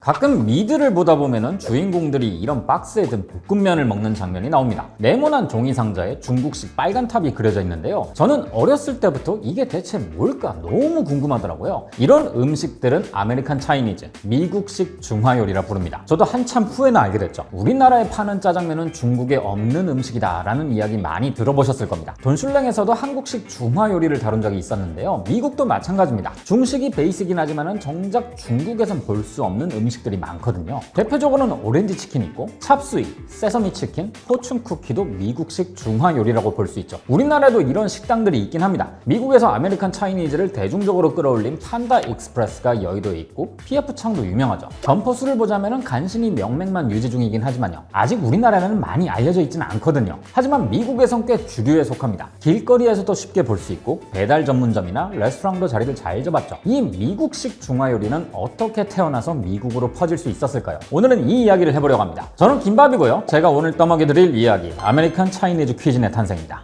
가끔 미드를 보다 보면은 주인공들이 이런 박스에 든 볶음면을 먹는 장면이 나옵니다. 네모난 종이 상자에 중국식 빨간 탑이 그려져 있는데요. 저는 어렸을 때부터 이게 대체 뭘까 너무 궁금하더라고요. 이런 음식들은 아메리칸 차이니즈, 미국식 중화 요리라 부릅니다. 저도 한참 후에는 알게 됐죠. 우리나라에 파는 짜장면은 중국에 없는 음식이다 라는 이야기 많이 들어보셨을 겁니다. 돈슐랭에서도 한국식 중화 요리를 다룬 적이 있었는데요. 미국도 마찬가지입니다. 중식이 베이스이긴 하지만 정작 중국에선 볼 수 없는 음식들이 많거든요. 대표적으로는 오렌지 치킨이 있고 찹수이, 세서미 치킨, 포춘 쿠키도 미국식 중화 요리라고 볼 수 있죠. 우리나라에도 이런 식당들이 있긴 합니다. 미국에서 아메리칸 차이니즈를 대중적으로 끌어올린 판다 익스프레스가 여의도에 있고 PF 창도 유명하죠. 점포수를 보자면 간신히 명맥만 유지 중이긴 하지만요. 아직 우리나라에는 많이 알려져 있지는 않거든요. 하지만 미국에선 꽤 주류에 속합니다. 길거리에서도 쉽게 볼 수 있고 배달 전문점이나 레스토랑도 자리를 잘 잡았죠. 이 미국식 중화 요리는 어떻게 태어나서 미국으로 퍼질 수 있었을까요? 오늘은 이 이야기를 해보려고 합니다. 저는 김밥이고요. 제가 오늘 떠먹여드릴 이야기 아메리칸 차이니즈 퀴즈의 탄생입니다.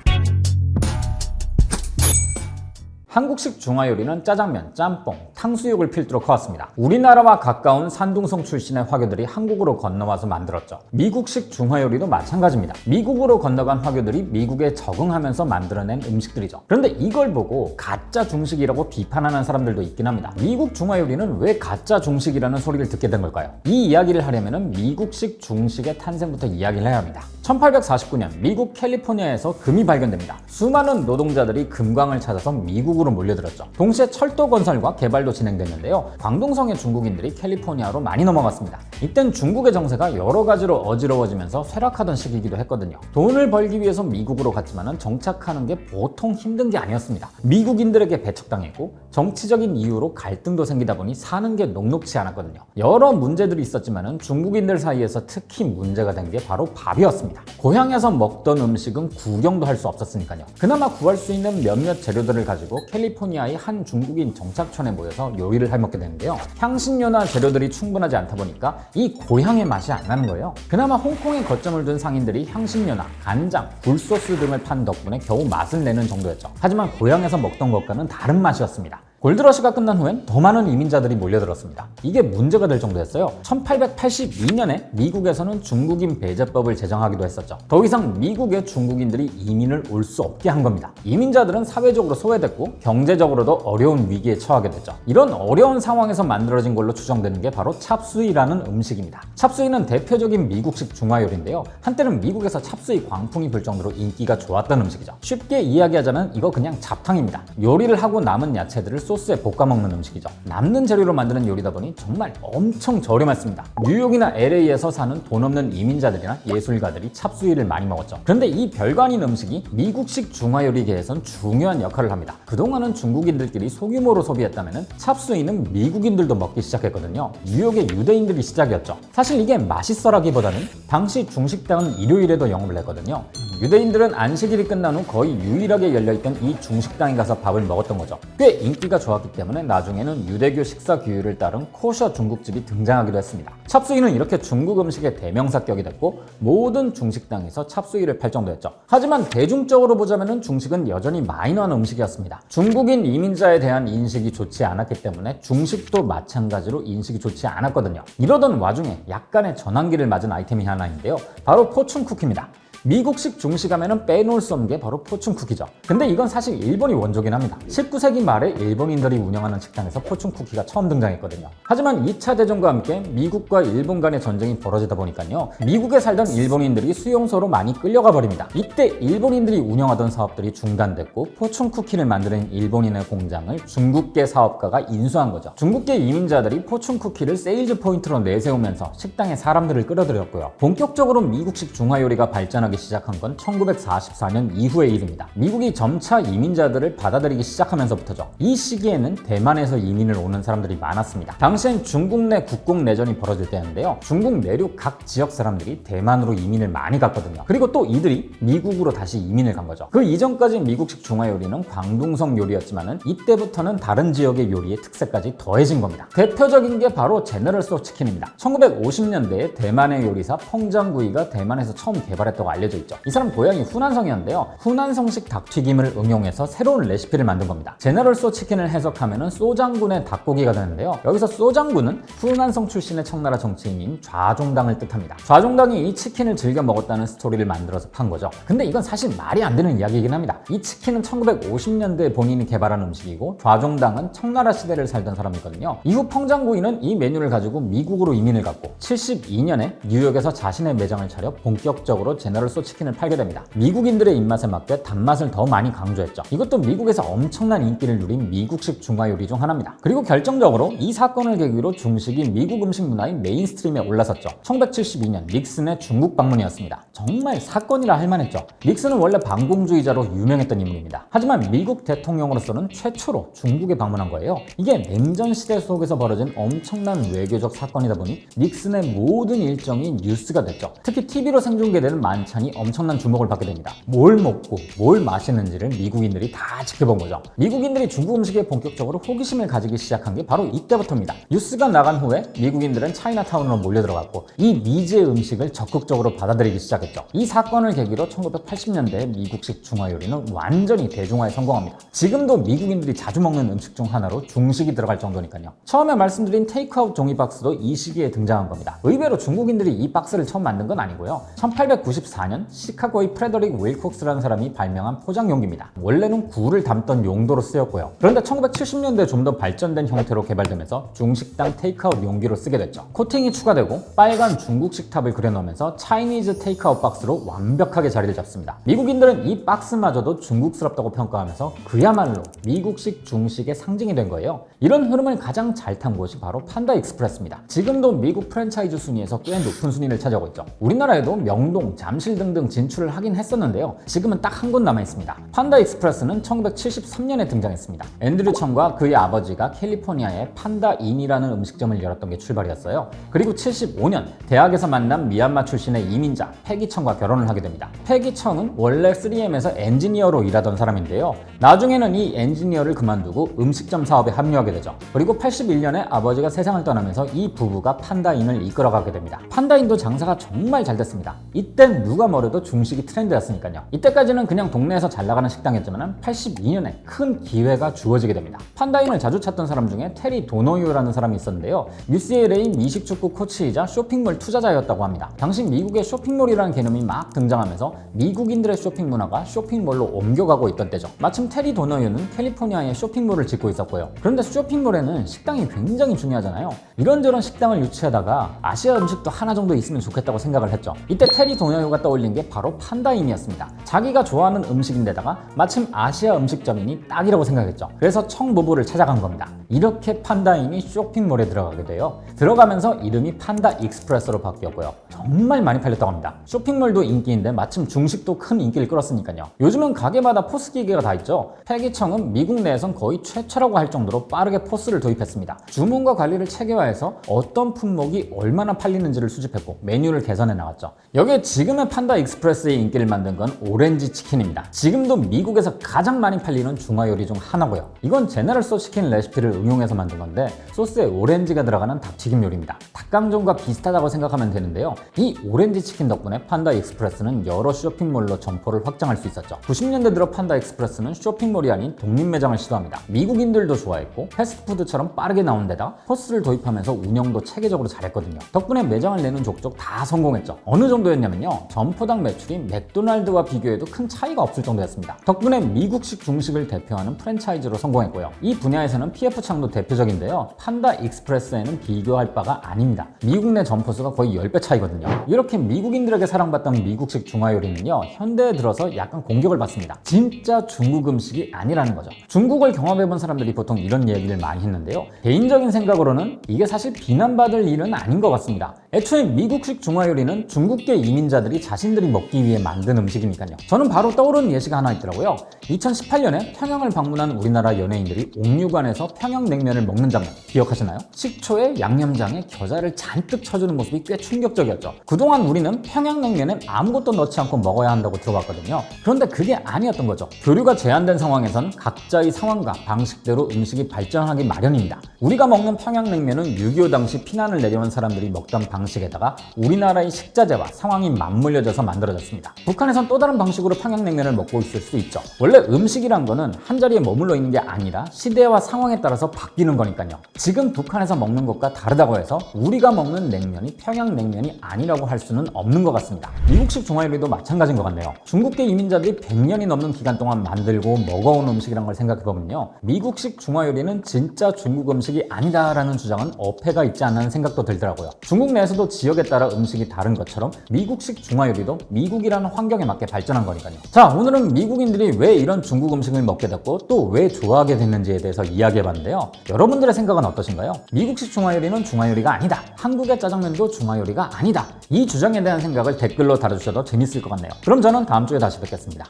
한국식 중화 요리는 짜장면, 짬뽕, 탕수육을 필두로 커왔습니다. 우리나라와 가까운 산둥성 출신의 화교들이 한국으로 건너와서 만들었죠. 미국식 중화 요리도 마찬가지입니다. 미국으로 건너간 화교들이 미국에 적응하면서 만들어낸 음식들이죠. 그런데 이걸 보고 가짜 중식이라고 비판하는 사람들도 있긴 합니다. 미국 중화 요리는 왜 가짜 중식이라는 소리를 듣게 된 걸까요? 이 이야기를 하려면 미국식 중식의 탄생부터 이야기를 해야 합니다. 1849년 미국 캘리포니아에서 금이 발견됩니다. 수많은 노동자들이 금광을 찾아서 미국으로 몰려들었죠. 동시에 철도 건설과 개발도 진행됐는데요. 광동성의 중국인들이 캘리포니아로 많이 넘어갔습니다. 이땐 중국의 정세가 여러 가지로 어지러워지면서 쇠락하던 시기이기도 했거든요. 돈을 벌기 위해서 미국으로 갔지만 정착하는 게 보통 힘든 게 아니었습니다. 미국인들에게 배척당했고 정치적인 이유로 갈등도 생기다 보니 사는 게 녹록지 않았거든요. 여러 문제들이 있었지만 중국인들 사이에서 특히 문제가 된 게 바로 밥이었습니다. 고향에서 먹던 음식은 구경도 할 수 없었으니까요. 그나마 구할 수 있는 몇몇 재료들을 가지고 캘리포니아의 한 중국인 정착촌에 모여서 요리를 해먹게 되는데요. 향신료나 재료들이 충분하지 않다 보니까 이 고향의 맛이 안 나는 거예요. 그나마 홍콩에 거점을 둔 상인들이 향신료나 간장, 굴소스 등을 판 덕분에 겨우 맛을 내는 정도였죠. 하지만 고향에서 먹던 것과는 다른 맛이었습니다. 골드러시가 끝난 후엔 더 많은 이민자들이 몰려들었습니다. 이게 문제가 될 정도였어요. 1882년에 미국에서는 중국인 배제법을 제정하기도 했었죠. 더 이상 미국에 중국인들이 이민을 올 수 없게 한 겁니다. 이민자들은 사회적으로 소외됐고 경제적으로도 어려운 위기에 처하게 됐죠. 이런 어려운 상황에서 만들어진 걸로 추정되는 게 바로 찹수이라는 음식입니다. 찹수이는 대표적인 미국식 중화 요리인데요. 한때는 미국에서 찹수이 광풍이 불 정도로 인기가 좋았던 음식이죠. 쉽게 이야기하자면 이거 그냥 잡탕입니다. 요리를 하고 남은 야채들을 소스에 볶아 먹는 음식이죠. 남는 재료로 만드는 요리다 보니 정말 엄청 저렴했습니다. 뉴욕이나 LA에서 사는 돈 없는 이민자들이나 예술가들이 찹수이를 많이 먹었죠. 그런데 이 별거 아닌 음식이 미국식 중화 요리계에선 중요한 역할을 합니다. 그동안은 중국인들끼리 소규모로 소비했다면 찹수이는 미국인들도 먹기 시작했거든요. 뉴욕의 유대인들이 시작이었죠. 사실 이게 맛있어라기보다는 당시 중식당은 일요일에도 영업을 했거든요. 유대인들은 안식일이 끝난 후 거의 유일하게 열려있던 이 중식당에 가서 밥을 먹었던 거죠. 꽤 인기가 좋았기 때문에 나중에는 유대교 식사 규율을 따른 코셔 중국집이 등장하기도 했습니다. 찹수이는 이렇게 중국 음식의 대명사격이 됐고 모든 중식당에서 찹수이를 팔 정도였죠. 하지만 대중적으로 보자면 중식은 여전히 마이너한 음식이었습니다. 중국인 이민자에 대한 인식이 좋지 않았기 때문에 중식도 마찬가지로 인식이 좋지 않았거든요. 이러던 와중에 약간의 전환기를 맞은 아이템이 하나 있는데요. 바로 포춘 쿠키입니다. 미국식 중식하면은 빼놓을 수 없는 게 바로 포춘 쿠키죠. 근데 이건 사실 일본이 원조긴 합니다. 19세기 말에 일본인들이 운영하는 식당에서 포춘 쿠키가 처음 등장했거든요. 하지만 2차 대전과 함께 미국과 일본 간의 전쟁이 벌어지다 보니까요. 미국에 살던 일본인들이 수용소로 많이 끌려가 버립니다. 이때 일본인들이 운영하던 사업들이 중단됐고 포춘 쿠키를 만드는 일본인의 공장을 중국계 사업가가 인수한 거죠. 중국계 이민자들이 포춘 쿠키를 세일즈 포인트로 내세우면서 식당에 사람들을 끌어들였고요. 본격적으로 미국식 중화 요리가 발전하기 시작한 건 1944년 이후의 일입니다. 미국이 점차 이민자들을 받아들이기 시작하면서부터죠. 이 시기에는 대만에서 이민을 오는 사람들이 많았습니다. 당시엔 중국 내 국공 내전이 벌어질 때였는데요. 중국 내륙 각 지역 사람들이 대만으로 이민을 많이 갔거든요. 그리고 또 이들이 미국으로 다시 이민을 간 거죠. 그 이전까지 미국식 중화 요리는 광둥성 요리였지만은 이때부터는 다른 지역의 요리의 특색까지 더해진 겁니다. 대표적인 게 바로 제너럴 소 치킨입니다. 1950년대에 대만의 요리사 펑장구이가 대만에서 처음 개발했다고 알려져 알려져 있죠. 이 사람 고향이 후난성이었는데요. 후난성식 닭튀김을 응용해서 새로운 레시피를 만든 겁니다. 제너럴 소 치킨을 해석하면 쏘장군의 닭고기가 되는데요. 여기서 쏘장군은 후난성 출신의 청나라 정치인인 좌종당을 뜻합니다. 좌종당이 이 치킨을 즐겨 먹었다는 스토리를 만들어서 판 거죠. 근데 이건 사실 말이 안 되는 이야기이긴 합니다. 이 치킨은 1950년대에 본인이 개발한 음식이고 좌종당은 청나라 시대를 살던 사람이거든요. 이후 펑장구이는 이 메뉴를 가지고 미국으로 이민을 갔고 72년에 뉴욕에서 자신의 매장을 차려 본격적으로 제너럴 소 치킨을 팔게 됩니다. 미국인들의 입맛에 맞게 단맛을 더 많이 강조했죠. 이것도 미국에서 엄청난 인기를 누린 미국식 중화 요리 중 하나입니다. 그리고 결정적으로 이 사건을 계기로 중식이 미국 음식 문화의 메인스트림에 올라섰죠. 1972년 닉슨의 중국 방문이었습니다. 정말 사건이라 할 만했죠. 닉슨은 원래 반공주의자로 유명했던 인물입니다. 하지만 미국 대통령으로서는 최초로 중국에 방문한 거예요. 이게 냉전 시대 속에서 벌어진 엄청난 외교적 사건이다 보니 닉슨의 모든 일정이 뉴스가 됐죠. 특히 TV로 생중계되는 만찬이 엄청난 주목을 받게 됩니다. 뭘 먹고 뭘 마시는지를 미국인들이 다 지켜본 거죠. 미국인들이 중국 음식에 본격적으로 호기심을 가지기 시작한 게 바로 이때부터입니다. 뉴스가 나간 후에 미국인들은 차이나타운으로 몰려들어갔고 이 미지의 음식을 적극적으로 받아들이기 시작했죠. 이 사건을 계기로 1980년대 미국식 중화 요리는 완전히 대중화에 성공합니다. 지금도 미국인들이 자주 먹는 음식 중 하나로 중식이 들어갈 정도니까요. 처음에 말씀드린 테이크아웃 종이 박스도 이 시기에 등장한 겁니다. 의외로 중국인들이 이 박스를 처음 만든 건 아니고요. 1894년 시카고의 프레더릭 윌콕스라는 사람이 발명한 포장 용기입니다. 원래는 굴을 담던 용도로 쓰였고요. 그런데 1970년대에 좀 더 발전된 형태로 개발되면서 중식당 테이크아웃 용기로 쓰게 됐죠. 코팅이 추가되고 빨간 중국식 탑을 그려놓으면서 차이니즈 테이크아웃 박스로 완벽하게 자리를 잡습니다. 미국인들은 이 박스마저도 중국스럽다고 평가하면서 그야말로 미국식 중식의 상징이 된 거예요. 이런 흐름을 가장 잘 탄 곳이 바로 판다 익스프레스입니다. 지금도 미국 프랜차이즈 순위에서 꽤 높은 순위를 차지하고 있죠. 우리나라에도 명동, 잠실 등등 진출을 하긴 했었는데요. 지금은 딱 한 곳 남아 있습니다. 판다 익스프레스는 1973년에 등장했습니다. 앤드류 청과 그의 아버지가 캘리포니아에 판다인이라는 음식점을 열었던 게 출발이었어요. 그리고 75년 대학에서 만난 미얀마 출신의 이민자 패기 청과 결혼을 하게 됩니다. 패기 청은 원래 3M에서 엔지니어로 일하던 사람인데요. 나중에는 이 엔지니어를 그만두고 음식점 사업에 합류하게 되죠. 그리고 81년에 아버지가 세상을 떠나면서 이 부부가 판다인을 이끌어가게 됩니다. 판다인도 장사가 정말 잘 됐습니다. 이땐 누가 뭐래도 중식이 트렌드였으니까요. 이때까지는 그냥 동네에서 잘 나가는 식당이었지만 82년에 큰 기회가 주어지게 됩니다. 판다인을 자주 찾던 사람 중에 테리 도노유라는 사람이 있었는데요. UCLA 미식축구 코치이자 쇼핑몰 투자자였다고 합니다. 당시 미국의 쇼핑몰이라는 개념이 막 등장하면서 미국인들의 쇼핑 문화가 쇼핑몰로 옮겨가고 있던 때죠. 마침 테리 도노유는 캘리포니아에 쇼핑몰을 짓고 있었고요. 그런데 쇼핑몰에는 식당이 굉장히 중요하잖아요. 이런저런 식당을 유치하다가 아시아 음식도 하나 정도 있으면 좋겠다고 생각을 했죠. 이때 테리 도노유가 떠올린 게 바로 판다인이었습니다. 자기가 좋아하는 음식인데다가 마침 아시아 음식점이니 딱이라고 생각했죠. 그래서 청 부부를 찾아간 겁니다. 이렇게 판다인이 쇼핑몰에 들어가게 돼요. 들어가면서 이름이 판다 익스프레스로 바뀌었고요. 정말 많이 팔렸다고 합니다. 쇼핑몰도 인기인데 마침 중식도 큰 인기를 끌었으니까요. 요즘은 가게마다 포스 기계가 다 있죠. 패기청은 미국 내에선 거의 최초라고 할 정도로 빠르게 포스를 도입했습니다. 주문과 관리를 체계화해서 어떤 품목이 얼마나 팔리는지를 수집했고 메뉴를 개선해 나갔죠. 여기에 지금의 판다 익스프레스의 인기를 만든 건 오렌지 치킨입니다. 지금도 미국에서 가장 많이 팔리는 중화 요리 중 하나고요. 이건 제너럴 소 치킨 레시피를 응용해서 만든 건데 소스에 오렌지가 들어가는 닭튀김 요리입니다. 닭강정과 비슷하다고 생각하면 되는데요. 이 오렌지 치킨 덕분에 판다 익스프레스는 여러 쇼핑몰로 점포를 확장할 수 있었죠. 90년대 들어 판다 익스프레스는 쇼핑몰이 아닌 독립 매장을 시도합니다. 미국인들도 좋아했고 패스트푸드처럼 빠르게 나온 데다 포스를 도입하면서 운영도 체계적으로 잘했거든요. 덕분에 매장을 내는 족족 다 성공했죠. 어느 정도였냐면요. 점포당 매출이 맥도날드와 비교해도 큰 차이가 없을 정도였습니다. 덕분에 미국식 중식을 대표하는 프랜차이즈로 성공했고요. 이 분야에서는 PF창도 대표적인데요. 판다 익스프레스에는 비교할 바가 아닙니다. 미국 내 점포수가 거의 10배 차이거든요. 이렇게 미국인들에게 사랑받던 미국식 중화 요리는요. 현대에 들어서 약간 공격을 받습니다. 진짜 중국 음식이 아니라는 거죠. 중국을 경험해본 사람들이 보통 이런 얘기를 많이 했는데요. 개인적인 생각으로는 이게 사실 비난받을 일은 아닌 것 같습니다. 애초에 미국식 중화 요리는 중국계 이민자들이 자신들이 먹기 위해 만든 음식이니까요. 저는 바로 떠오르는 예시가 하나 있더라고요. 2018년에 평양을 방문한 우리나라 연예인들이 옥류관에서 평양냉면을 먹는 장면 기억하시나요? 식초에 양념장에 겨자를 잔뜩 쳐주는 모습이 꽤 충격적이었죠. 그동안 우리는 평양냉면엔 아무것도 넣지 않고 먹어야 한다고 들어봤거든요. 그런데 그게 아니었던 거죠. 교류가 제한된 상황에선 각자의 상황과 방식대로 음식이 발전하기 마련입니다. 우리가 먹는 평양냉면은 6.25 당시 피난을 내려온 사람들이 먹던 방식에다가 우리나라의 식자재와 상황이 맞물려진 끓여져서 만들어졌습니다. 북한에선 또 다른 방식으로 평양냉면을 먹고 있을 수 있죠. 원래 음식이란 거는 한자리에 머물러 있는 게 아니라 시대와 상황에 따라서 바뀌는 거니까요. 지금 북한에서 먹는 것과 다르다고 해서 우리가 먹는 냉면이 평양냉면이 아니라고 할 수는 없는 것 같습니다. 미국식 중화요리도 마찬가지인 것 같네요. 중국계 이민자들이 100년이 넘는 기간 동안 만들고 먹어온 음식이란 걸 생각해보면요, 미국식 중화요리는 진짜 중국 음식이 아니다라는 주장은 어폐가 있지 않나는 생각도 들더라고요. 중국 내에서도 지역에 따라 음식이 다른 것처럼 미국식 중화요리도 미국이라는 환경에 맞게 발전한 거니까요. 자, 오늘은 미국인들이 왜 이런 중국 음식을 먹게 됐고 또 왜 좋아하게 됐는지에 대해서 이야기해봤는데요. 여러분들의 생각은 어떠신가요? 미국식 중화요리는 중화요리가 아니다, 한국의 짜장면도 중화요리가 아니다, 이 주장에 대한 생각을 댓글로 달아주셔도 재밌을 것 같네요. 그럼 저는 다음 주에 다시 뵙겠습니다.